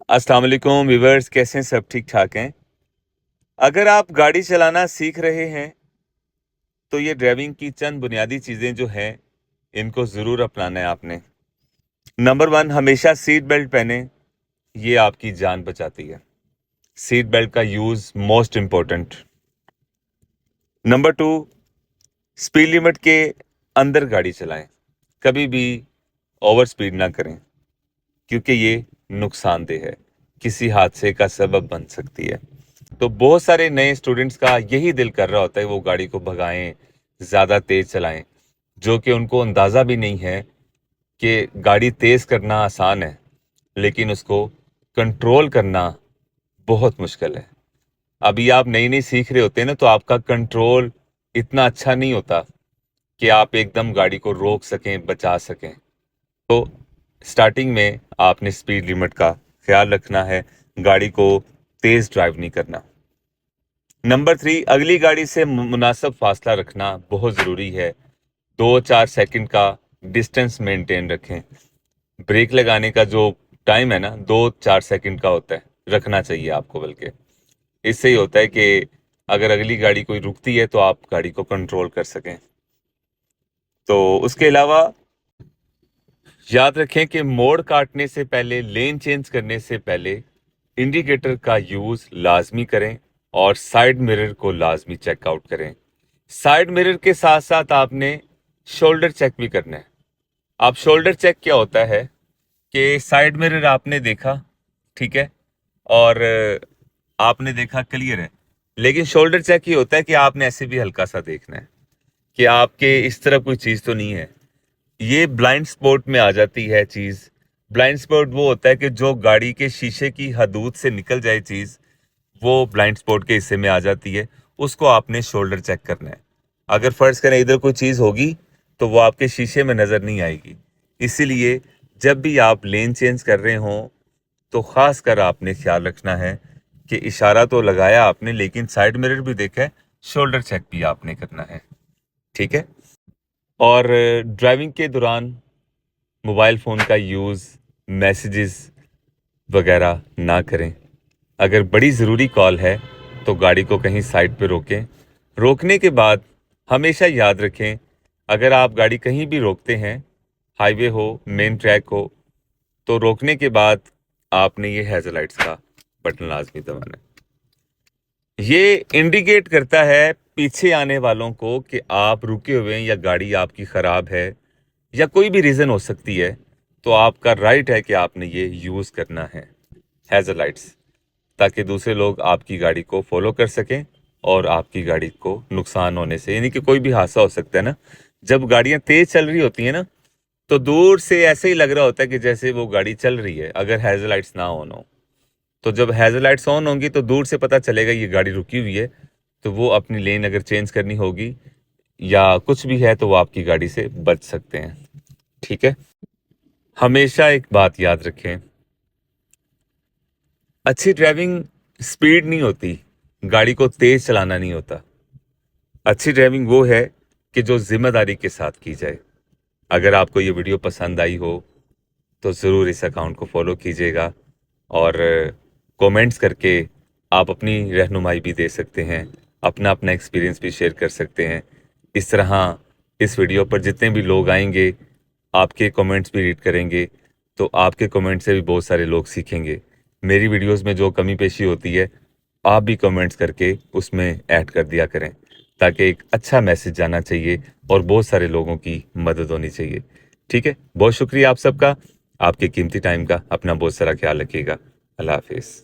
अस्सलाम वालेकुम व्यूवर्स, कैसे हैं? सब ठीक ठाक हैं? अगर आप गाड़ी चलाना सीख रहे हैं तो ये ड्राइविंग की चंद बुनियादी चीज़ें जो हैं इनको ज़रूर अपनाना है आपने। नंबर 1, हमेशा सीट बेल्ट पहने, ये आपकी जान बचाती है। सीट बेल्ट का use most important. Number 2, speed limit के अंदर गाड़ी चलाएं, कभी भी ओवर स्पीड ना करें क्योंकि ये नुकसानदेह है, किसी हादसे का सबब बन सकती है। तो बहुत सारे नए स्टूडेंट्स का यही दिल कर रहा होता है वो गाड़ी को भगाएं, ज़्यादा तेज़ चलाएं, जो कि उनको अंदाज़ा भी नहीं है कि गाड़ी तेज़ करना आसान है लेकिन उसको कंट्रोल करना बहुत मुश्किल है। अभी आप नई नई सीख रहे होते हैं ना, तो आपका कंट्रोल इतना अच्छा नहीं होता कि आप एकदम गाड़ी को रोक सकें, बचा सकें। तो स्टार्टिंग में आपने स्पीड लिमिट का ख्याल रखना है, गाड़ी को तेज़ ड्राइव नहीं करना। नंबर 3, अगली गाड़ी से मुनासिब फासला रखना बहुत ज़रूरी है। 2-4 सेकंड का डिस्टेंस मेंटेन रखें। ब्रेक लगाने का जो टाइम है ना, 2-4 सेकंड का होता है, रखना चाहिए आपको। बल्कि इससे ही होता है कि अगर अगली गाड़ी कोई रुकती है तो आप गाड़ी को कंट्रोल कर सकें। तो उसके अलावा याद रखें कि मोड़ काटने से पहले, लेन चेंज करने से पहले इंडिकेटर का यूज़ लाजमी करें और साइड मिरर को लाजमी चेकआउट करें। साइड मिरर के साथ साथ आपने शोल्डर चेक भी करना है। अब शोल्डर चेक क्या होता है कि साइड मिरर आपने देखा, ठीक है, और आपने देखा क्लियर है, लेकिन शोल्डर चेक ये होता है कि आपने ऐसे भी हल्का सा देखना है कि आपके इस तरफ कोई चीज़ तो नहीं है। ये ब्लाइंड स्पॉट में आ जाती है चीज़। ब्लाइंड स्पॉट वो होता है कि जो गाड़ी के शीशे की हदूद से निकल जाए चीज़, वो ब्लाइंड स्पॉट के हिस्से में आ जाती है। उसको आपने शोल्डर चेक करना है। अगर फ़र्ज़ करें इधर कोई चीज़ होगी तो वो आपके शीशे में नज़र नहीं आएगी। इसीलिए जब भी आप लेन चेंज कर रहे हों तो ख़ास कर आपने ख्याल रखना है कि इशारा तो लगाया आपने, लेकिन साइड मिरर भी देखा है, शोल्डर चेक भी आपने करना है, ठीक है। और ड्राइविंग के दौरान मोबाइल फ़ोन का यूज़, मैसेजेस वगैरह ना करें। अगर बड़ी ज़रूरी कॉल है तो गाड़ी को कहीं साइड पे रोकें। रोकने के बाद हमेशा याद रखें, अगर आप गाड़ी कहीं भी रोकते हैं, हाईवे हो, मेन ट्रैक हो, तो रोकने के बाद आपने ये हैज़र का बटन लाजमी दबाना है। ये इंडिकेट करता है पीछे आने वालों को कि आप रुके हुए हैं या गाड़ी आपकी ख़राब है या कोई भी रीज़न हो सकती है, तो आपका राइट है कि आपने ये यूज़ करना है हैज़र लाइट्स, ताकि दूसरे लोग आपकी गाड़ी को फॉलो कर सकें और आपकी गाड़ी को नुकसान होने से, यानी कि कोई भी हादसा हो सकता है ना। जब गाड़ियां तेज चल रही होती हैं ना, तो दूर से ऐसे ही लग रहा होता है कि जैसे वो गाड़ी चल रही है, अगर हेडलाइट्स ना ऑन हो। तो जब हेडलाइट्स ऑन होंगी तो दूर से पता चलेगा ये गाड़ी रुकी हुई है, तो वो अपनी लेन अगर चेंज करनी होगी या कुछ भी है तो वो आपकी गाड़ी से बच सकते हैं, ठीक है। हमेशा एक बात याद रखें, अच्छी ड्राइविंग स्पीड नहीं होती, गाड़ी को तेज चलाना नहीं होता। अच्छी ड्राइविंग वो है कि जो जिम्मेदारी के साथ की जाए। अगर आपको ये वीडियो पसंद आई हो तो ज़रूर इस अकाउंट को फॉलो कीजिएगा और कमेंट्स करके आप अपनी रहनुमाई भी दे सकते हैं, अपना अपना एक्सपीरियंस भी शेयर कर सकते हैं। इस तरह इस वीडियो पर जितने भी लोग आएंगे, आपके कमेंट्स भी रीड करेंगे, तो आपके कमेंट से भी बहुत सारे लोग सीखेंगे। मेरी वीडियोस में जो कमी पेशी होती है, आप भी कमेंट्स करके उसमें ऐड कर दिया करें, ताकि एक अच्छा मैसेज जाना चाहिए और बहुत सारे लोगों की मदद होनी चाहिए, ठीक है। बहुत शुक्रिया आप सबका, आपके कीमती टाइम का। अपना बहुत सारा ख्याल रखिएगा। अल्लाह हाफिज़।